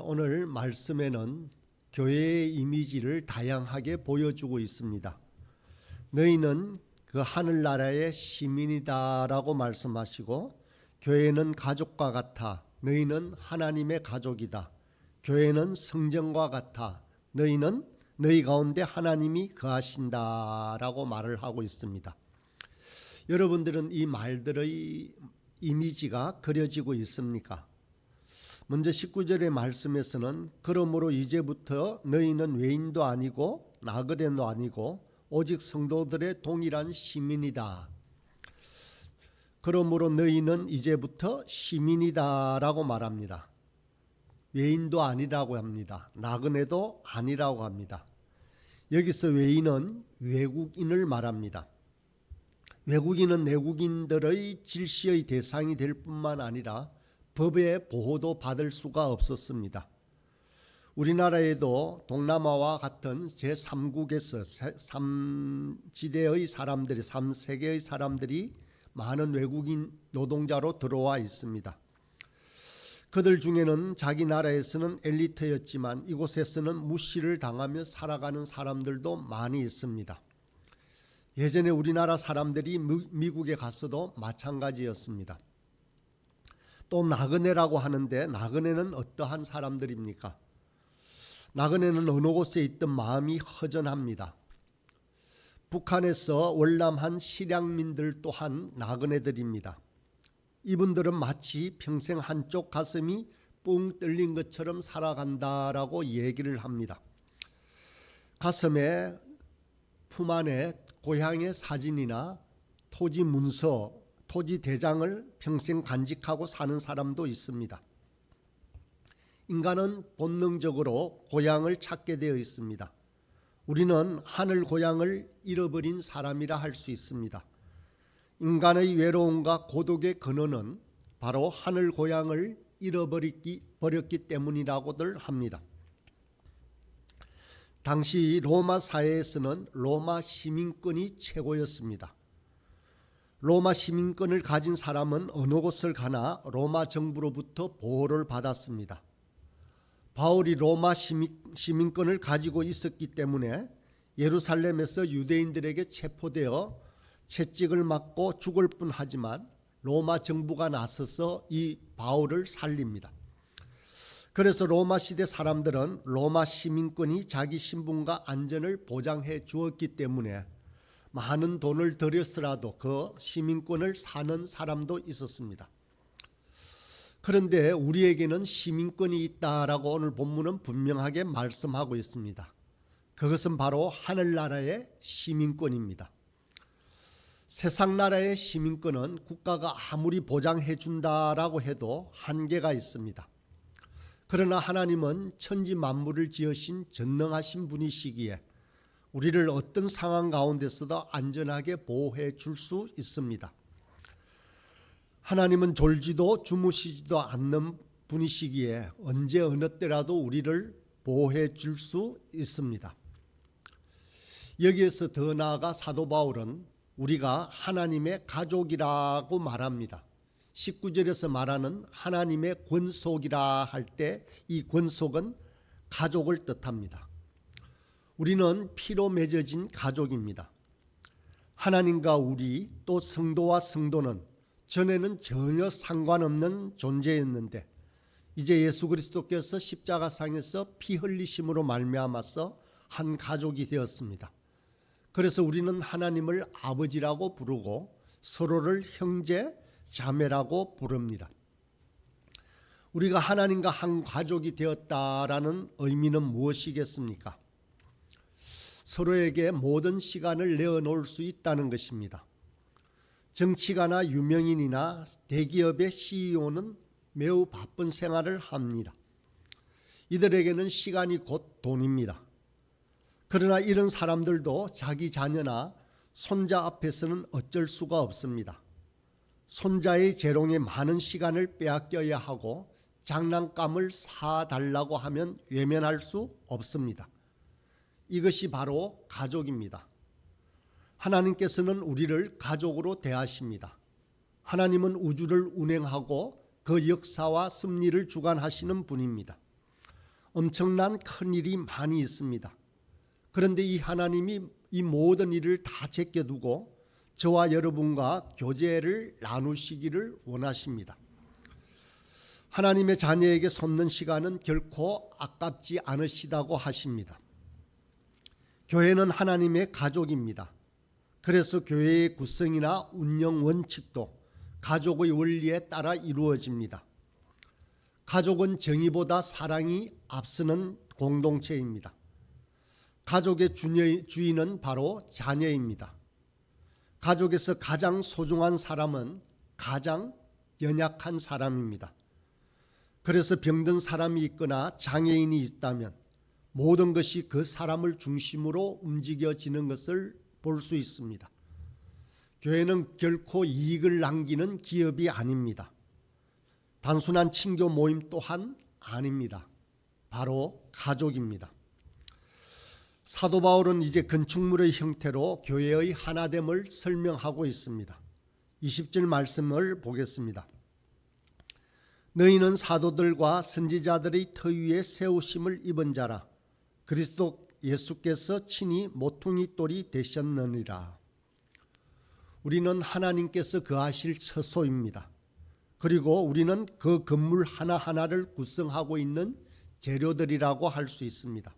오늘 말씀에는 교회의 이미지를 다양하게 보여주고 있습니다. 너희는 그 하늘나라의 시민이다라고 말씀하시고, 교회는 가족과 같아 너희는 하나님의 가족이다. 교회는 성전과 같아 너희 가운데 하나님이 거하신다라고 말을 하고 있습니다. 여러분들은 이 말들의 이미지가 그려지고 있습니까? 먼저 19절의 말씀에서는 그러므로 이제부터 너희는 외인도 아니고 나그네도 아니고 오직 성도들의 동일한 시민이다. 그러므로 너희는 이제부터 시민이다라고 말합니다. 외인도 아니라고 합니다. 나그네도 아니라고 합니다. 여기서 외인은 외국인을 말합니다. 외국인은 내국인들의 질시의 대상이 될 뿐만 아니라 법의 보호도 받을 수가 없었습니다. 우리나라에도 동남아와 같은 제3국에서 3지대의 사람들이, 3세계의 사람들이 많은 외국인 노동자로 들어와 있습니다. 그들 중에는 자기 나라에서는 엘리트였지만 이곳에서는 무시를 당하며 살아가는 사람들도 많이 있습니다. 예전에 우리나라 사람들이 미국에 갔어도 마찬가지였습니다. 또 나그네라고 하는데, 나그네는 어떠한 사람들입니까? 나그네는 어느 곳에 있든 마음이 허전합니다. 북한에서 월남한 실향민들 또한 나그네들입니다. 이분들은 마치 평생 한쪽 가슴이 뻥 뚫린 것처럼 살아간다라고 얘기를 합니다. 가슴에, 품 안에 고향의 사진이나 토지 문서, 토지 대장을 평생 간직하고 사는 사람도 있습니다. 인간은 본능적으로 고향을 찾게 되어 있습니다. 우리는 하늘 고향을 잃어버린 사람이라 할 수 있습니다. 인간의 외로움과 고독의 근원은 바로 하늘 고향을 잃어버렸기 때문이라고들 합니다. 당시 로마 사회에서는 로마 시민권이 최고였습니다. 로마 시민권을 가진 사람은 어느 곳을 가나 로마 정부로부터 보호를 받았습니다. 바울이 로마 시민권을 가지고 있었기 때문에 예루살렘에서 유대인들에게 체포되어 채찍을 맞고 죽을 뻔하지만 로마 정부가 나서서 이 바울을 살립니다. 그래서 로마 시대 사람들은 로마 시민권이 자기 신분과 안전을 보장해 주었기 때문에 많은 돈을 들여서라도 그 시민권을 사는 사람도 있었습니다. 그런데 우리에게는 시민권이 있다라고 오늘 본문은 분명하게 말씀하고 있습니다. 그것은 바로 하늘나라의 시민권입니다. 세상 나라의 시민권은 국가가 아무리 보장해 준다라고 해도 한계가 있습니다. 그러나 하나님은 천지 만물을 지으신 전능하신 분이시기에 우리를 어떤 상황 가운데서도 안전하게 보호해 줄 수 있습니다. 하나님은 졸지도 주무시지도 않는 분이시기에 언제 어느 때라도 우리를 보호해 줄 수 있습니다. 여기에서 더 나아가 사도 바울은 우리가 하나님의 가족이라고 말합니다. 19절에서 말하는 하나님의 권속이라 할 때 이 권속은 가족을 뜻합니다. 우리는 피로 맺어진 가족입니다. 하나님과 우리 또 성도와 성도는 전에는 전혀 상관없는 존재였는데 이제 예수 그리스도께서 십자가상에서 피 흘리심으로 말미암아서 한 가족이 되었습니다. 그래서 우리는 하나님을 아버지라고 부르고 서로를 형제, 자매라고 부릅니다. 우리가 하나님과 한 가족이 되었다라는 의미는 무엇이겠습니까? 서로에게 모든 시간을 내어놓을 수 있다는 것입니다. 정치가나 유명인이나 대기업의 CEO는 매우 바쁜 생활을 합니다. 이들에게는 시간이 곧 돈입니다. 그러나 이런 사람들도 자기 자녀나 손자 앞에서는 어쩔 수가 없습니다. 손자의 재롱에 많은 시간을 빼앗겨야 하고 장난감을 사달라고 하면 외면할 수 없습니다. 이것이 바로 가족입니다. 하나님께서는 우리를 가족으로 대하십니다. 하나님은 우주를 운행하고 그 역사와 섭리를 주관하시는 분입니다. 엄청난 큰 일이 많이 있습니다. 그런데 이 하나님이 이 모든 일을 다 제껴두고 저와 여러분과 교제를 나누시기를 원하십니다. 하나님의 자녀에게 솟는 시간은 결코 아깝지 않으시다고 하십니다. 교회는 하나님의 가족입니다. 그래서 교회의 구성이나 운영 원칙도 가족의 원리에 따라 이루어집니다. 가족은 정의보다 사랑이 앞서는 공동체입니다. 가족의 주인은 바로 자녀입니다. 가족에서 가장 소중한 사람은 가장 연약한 사람입니다. 그래서 병든 사람이 있거나 장애인이 있다면 모든 것이 그 사람을 중심으로 움직여지는 것을 볼 수 있습니다. 교회는 결코 이익을 남기는 기업이 아닙니다. 단순한 친교 모임 또한 아닙니다. 바로 가족입니다. 사도 바울은 이제 건축물의 형태로 교회의 하나됨을 설명하고 있습니다. 20절 말씀을 보겠습니다. 너희는 사도들과 선지자들의 터 위에 세우심을 입은 자라. 그리스도 예수께서 친히 모퉁이 돌이 되셨느니라. 우리는 하나님께서 거하실 처소입니다. 그리고 우리는 그 건물 하나하나를 구성하고 있는 재료들이라고 할 수 있습니다.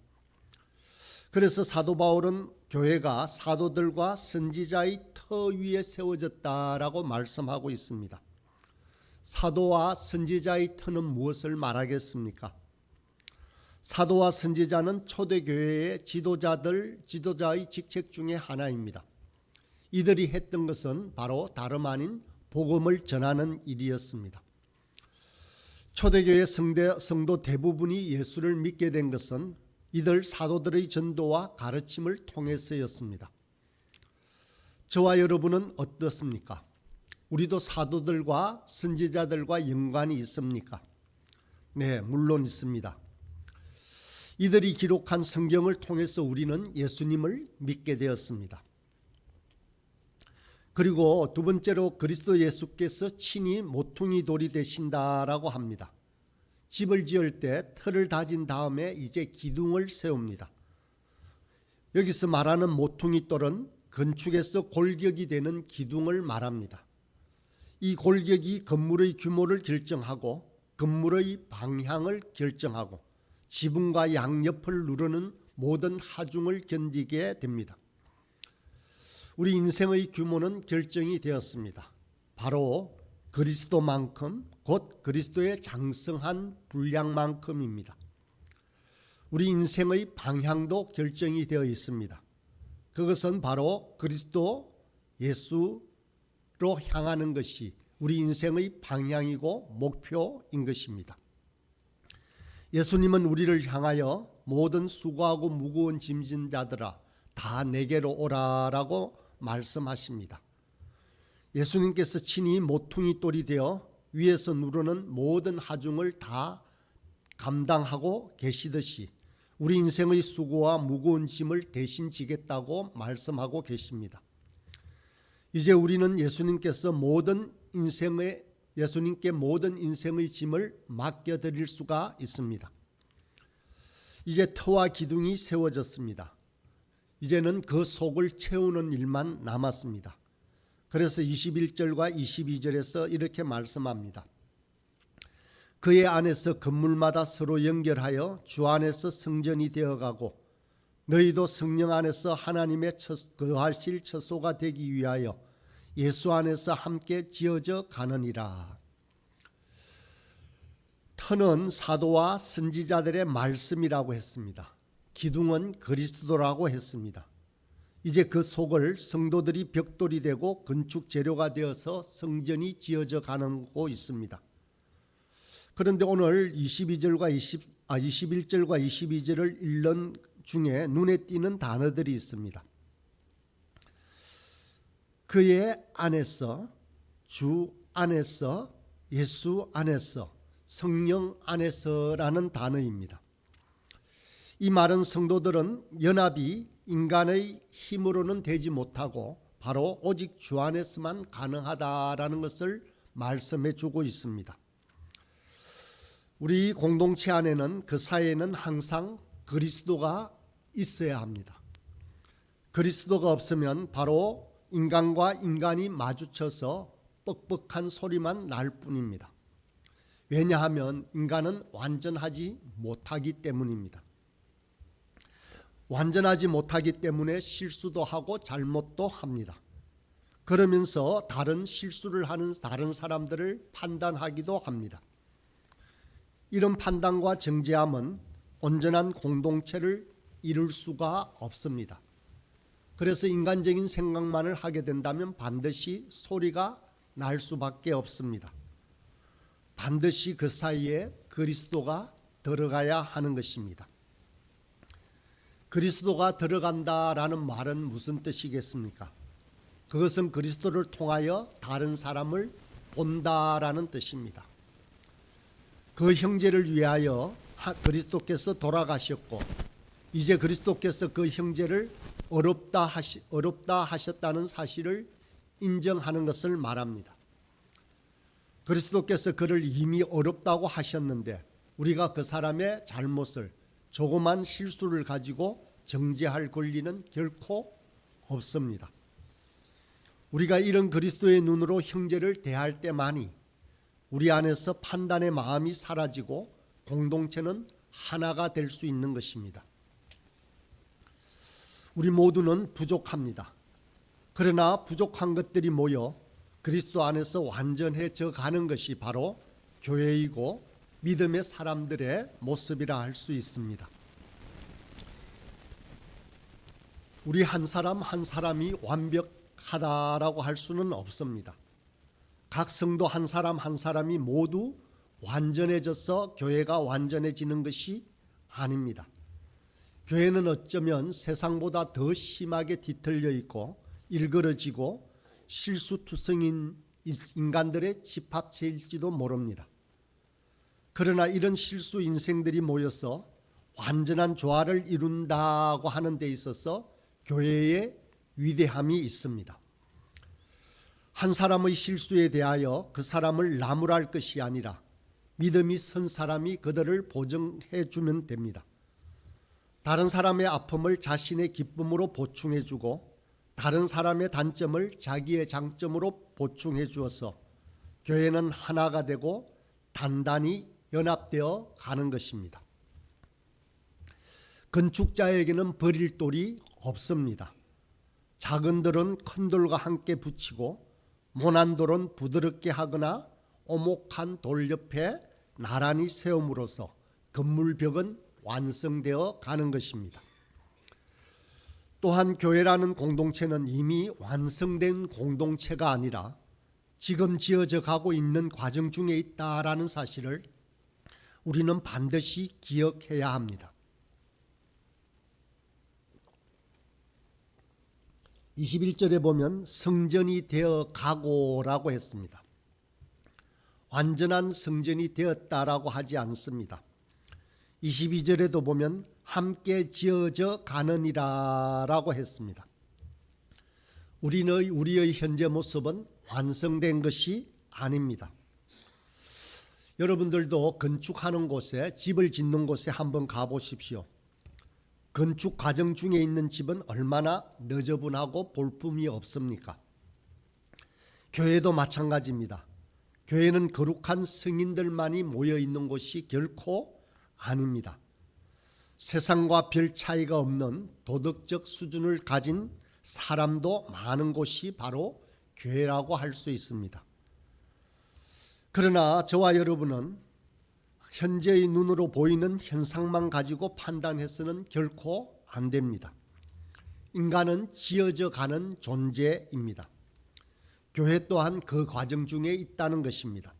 그래서 사도 바울은 교회가 사도들과 선지자의 터 위에 세워졌다라고 말씀하고 있습니다. 사도와 선지자의 터는 무엇을 말하겠습니까? 사도와 선지자는 초대교회의 지도자의 직책 중에 하나입니다. 이들이 했던 것은 바로 다름 아닌 복음을 전하는 일이었습니다. 초대교회 성도 대부분이 예수를 믿게 된 것은 이들 사도들의 전도와 가르침을 통해서였습니다. 저와 여러분은 어떻습니까? 우리도 사도들과 선지자들과 연관이 있습니까? 네, 물론 있습니다. 이들이 기록한 성경을 통해서 우리는 예수님을 믿게 되었습니다. 그리고 두 번째로 그리스도 예수께서 친히 모퉁이 돌이 되신다라고 합니다. 집을 지을 때 틀을 다진 다음에 이제 기둥을 세웁니다. 여기서 말하는 모퉁이 돌은 건축에서 골격이 되는 기둥을 말합니다. 이 골격이 건물의 규모를 결정하고 건물의 방향을 결정하고 지붕과 양옆을 누르는 모든 하중을 견디게 됩니다. 우리 인생의 규모는 결정이 되었습니다. 바로 그리스도만큼, 곧 그리스도의 장성한 분량만큼입니다. 우리 인생의 방향도 결정이 되어 있습니다. 그것은 바로 그리스도 예수로 향하는 것이 우리 인생의 방향이고 목표인 것입니다. 예수님은 우리를 향하여 모든 수고하고 무거운 짐진 자들아 다 내게로 오라라고 말씀하십니다. 예수님께서 친히 모퉁이 돌이 되어 위에서 누르는 모든 하중을 다 감당하고 계시듯이 우리 인생의 수고와 무거운 짐을 대신 지겠다고 말씀하고 계십니다. 이제 우리는 예수님께 모든 인생의 짐을 맡겨드릴 수가 있습니다. 이제 터와 기둥이 세워졌습니다. 이제는 그 속을 채우는 일만 남았습니다. 그래서 21절과 22절에서 이렇게 말씀합니다. 그의 안에서 건물마다 서로 연결하여 주 안에서 성전이 되어가고 너희도 성령 안에서 하나님의 거하실 처소가 되기 위하여 예수 안에서 함께 지어져 가느니라. 터는 사도와 선지자들의 말씀이라고 했습니다. 기둥은 그리스도라고 했습니다. 이제 그 속을 성도들이 벽돌이 되고 건축 재료가 되어서 성전이 지어져 가고 있습니다. 그런데 오늘 21절과 22절을 읽는 중에 눈에 띄는 단어들이 있습니다. 그의 안에서, 주 안에서, 예수 안에서, 성령 안에서라는 단어입니다. 이 말은 성도들은 연합이 인간의 힘으로는 되지 못하고 바로 오직 주 안에서만 가능하다라는 것을 말씀해 주고 있습니다. 우리 공동체 안에는 그 사이에는 항상 그리스도가 있어야 합니다. 그리스도가 없으면 바로 인간과 인간이 마주쳐서 뻑뻑한 소리만 날 뿐입니다. 왜냐하면 인간은 완전하지 못하기 때문입니다. 완전하지 못하기 때문에 실수도 하고 잘못도 합니다. 그러면서 다른 실수를 하는 다른 사람들을 판단하기도 합니다. 이런 판단과 정죄함은 온전한 공동체를 이룰 수가 없습니다. 그래서 인간적인 생각만을 하게 된다면 반드시 소리가 날 수밖에 없습니다. 반드시 그 사이에 그리스도가 들어가야 하는 것입니다. 그리스도가 들어간다라는 말은 무슨 뜻이겠습니까? 그것은 그리스도를 통하여 다른 사람을 본다라는 뜻입니다. 그 형제를 위하여 그리스도께서 돌아가셨고 이제 그리스도께서 그 형제를 어렵다 하셨다는 사실을 인정하는 것을 말합니다. 그리스도께서 그를 이미 어렵다고 하셨는데 우리가 그 사람의 잘못을 조그만 실수를 가지고 정죄할 권리는 결코 없습니다. 우리가 이런 그리스도의 눈으로 형제를 대할 때만이 우리 안에서 판단의 마음이 사라지고 공동체는 하나가 될 수 있는 것입니다. 우리 모두는 부족합니다. 그러나 부족한 것들이 모여 그리스도 안에서 완전해져 가는 것이 바로 교회이고 믿음의 사람들의 모습이라 할 수 있습니다. 우리 한 사람 한 사람이 완벽하다라고 할 수는 없습니다. 각 성도 한 사람 한 사람이 모두 완전해져서 교회가 완전해지는 것이 아닙니다. 교회는 어쩌면 세상보다 더 심하게 뒤틀려 있고 일그러지고 실수투성인 인간들의 집합체일지도 모릅니다. 그러나 이런 실수 인생들이 모여서 완전한 조화를 이룬다고 하는 데 있어서 교회의 위대함이 있습니다. 한 사람의 실수에 대하여 그 사람을 나무랄 것이 아니라 믿음이 선 사람이 그들을 보정해 주면 됩니다. 다른 사람의 아픔을 자신의 기쁨으로 보충해 주고 다른 사람의 단점을 자기의 장점으로 보충해 주어서 교회는 하나가 되고 단단히 연합되어 가는 것입니다. 건축자에게는 버릴 돌이 없습니다. 작은 돌은 큰 돌과 함께 붙이고 모난 돌은 부드럽게 하거나 오목한 돌 옆에 나란히 세움으로써 건물벽은 완성되어 가는 것입니다. 또한 교회라는 공동체는 이미 완성된 공동체가 아니라 지금 지어져 가고 있는 과정 중에 있다라는 사실을 우리는 반드시 기억해야 합니다. 21절에 보면 성전이 되어 가고라고 했습니다. 완전한 성전이 되었다라고 하지 않습니다. 22절에도 보면 함께 지어져 가느니라라고 했습니다. 우리의 현재 모습은 완성된 것이 아닙니다. 여러분들도 건축하는 곳에 집을 짓는 곳에 한번 가보십시오. 건축 과정 중에 있는 집은 얼마나 너저분하고 볼품이 없습니까? 교회도 마찬가지입니다. 교회는 거룩한 성인들만이 모여 있는 곳이 결코 아닙니다. 세상과 별 차이가 없는 도덕적 수준을 가진 사람도 많은 곳이 바로 교회라고 할 수 있습니다. 그러나 저와 여러분은 현재의 눈으로 보이는 현상만 가지고 판단해서는 결코 안 됩니다. 인간은 지어져 가는 존재입니다. 교회 또한 그 과정 중에 있다는 것입니다.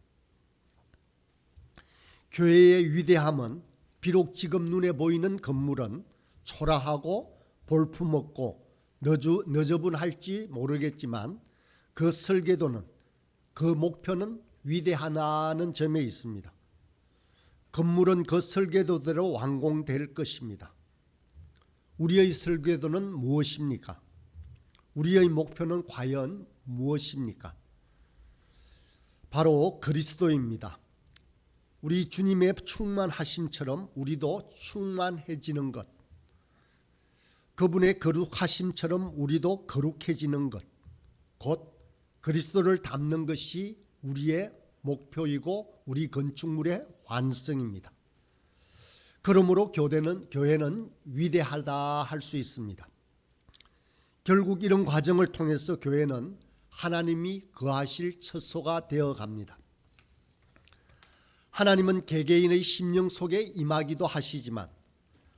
교회의 위대함은 비록 지금 눈에 보이는 건물은 초라하고 볼품없고 너저분할지 모르겠지만 그 설계도는 그 목표는 위대하다는 점에 있습니다. 건물은 그 설계도대로 완공될 것입니다. 우리의 설계도는 무엇입니까? 우리의 목표는 과연 무엇입니까? 바로 그리스도입니다. 우리 주님의 충만하심처럼 우리도 충만해지는 것, 그분의 거룩하심처럼 우리도 거룩해지는 것, 곧 그리스도를 닮는 것이 우리의 목표이고 우리 건축물의 완성입니다. 그러므로 교회는 위대하다 할 수 있습니다. 결국 이런 과정을 통해서 교회는 하나님이 거하실 처소가 되어 갑니다. 하나님은 개개인의 심령 속에 임하기도 하시지만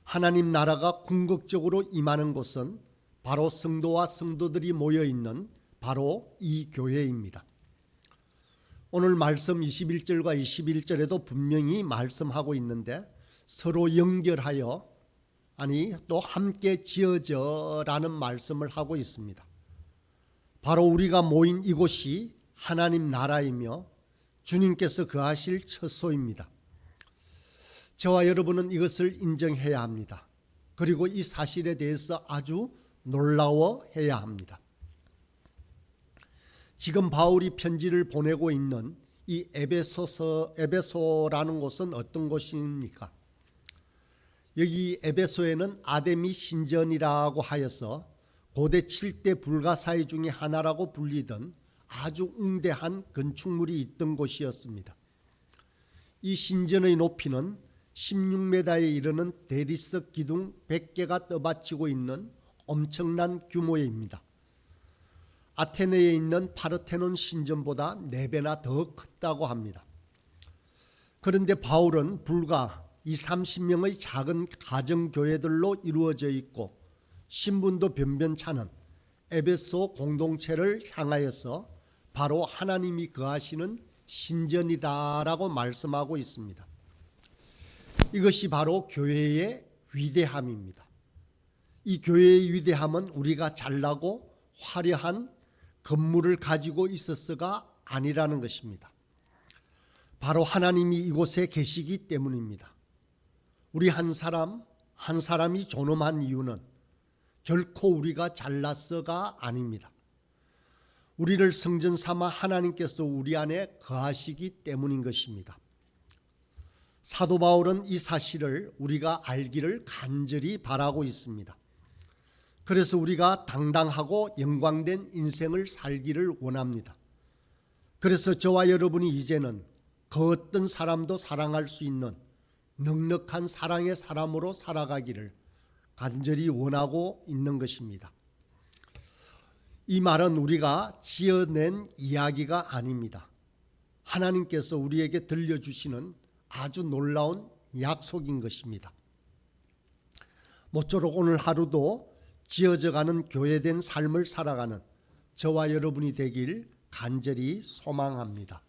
하나님 나라가 궁극적으로 임하는 곳은 바로 성도와 성도들이 모여 있는 바로 이 교회입니다. 오늘 말씀 21절과 21절에도 분명히 말씀하고 있는데 서로 연결하여 또 함께 지어져라는 말씀을 하고 있습니다. 바로 우리가 모인 이곳이 하나님 나라이며 주님께서 거하실 처소입니다. 저와 여러분은 이것을 인정해야 합니다. 그리고 이 사실에 대해서 아주 놀라워해야 합니다. 지금 바울이 편지를 보내고 있는 이 에베소라는 곳은 어떤 곳입니까? 여기 에베소에는 아데미 신전이라고 하여서 고대 7대 불가사의 중에 하나라고 불리던 아주 웅대한 건축물이 있던 곳이었습니다. 이 신전의 높이는 16m에 이르는 대리석 기둥 100개가 떠받치고 있는 엄청난 규모입니다. 아테네에 있는 파르테논 신전보다 4배나 더 컸다고 합니다. 그런데 바울은 불과 20-30명의 작은 가정교회들로 이루어져 있고 신분도 변변찮은 에베소 공동체를 향하여서 바로 하나님이 거하시는 신전이다라고 말씀하고 있습니다. 이것이 바로 교회의 위대함입니다. 이 교회의 위대함은 우리가 잘나고 화려한 건물을 가지고 있어서가 아니라는 것입니다. 바로 하나님이 이곳에 계시기 때문입니다. 우리 한 사람이 존엄한 이유는 결코 우리가 잘나서가 아닙니다. 우리를 성전 삼아 하나님께서 우리 안에 거하시기 때문인 것입니다. 사도 바울은 이 사실을 우리가 알기를 간절히 바라고 있습니다. 그래서 우리가 당당하고 영광된 인생을 살기를 원합니다. 그래서 저와 여러분이 이제는 그 어떤 사람도 사랑할 수 있는 넉넉한 사랑의 사람으로 살아가기를 간절히 원하고 있는 것입니다. 이 말은 우리가 지어낸 이야기가 아닙니다. 하나님께서 우리에게 들려주시는 아주 놀라운 약속인 것입니다. 모쪼록 오늘 하루도 지어져가는 교회된 삶을 살아가는 저와 여러분이 되길 간절히 소망합니다.